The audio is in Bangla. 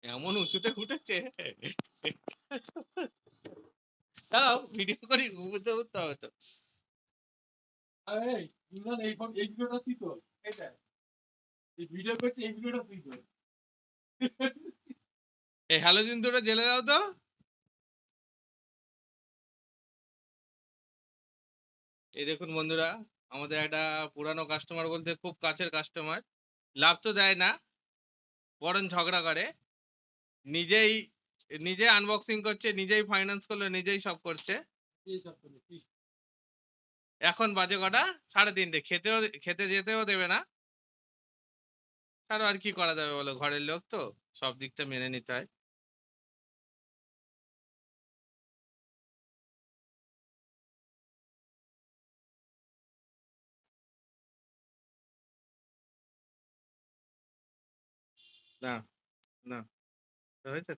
এমন উঁচুতে উঠেছে। দাঁড়াও ভিডিও করি, উঠতে উঠতে হবে তো। এই ইমরান, এই ভিডিওটা তুই কর। এটা এই ভিডিও করছি, এই ভিডিওটা তুই কর। এই হ্যালোজিন দুটো জেলে দাও তো। এই দেখুন বন্ধুরা, আমাদের একটা পুরানো কাস্টমার বলতে খুব কাছের কাস্টমার, লাভ তো দেয় না, বরং ঝগড়া করে। নিজেই নিজে আনবক্সিং করছে, নিজেই ফাইন্যান্স করলো, নিজেই সব করছে। এই সব করে, কি? এখন বাজে কটা? 3:30। খেতে যেতেও দেবে না। আর কি করা যাবে বলো, ঘরের লোক তো, সব দিকটা মেনে নিতে হয়। না, না, হয়েছে।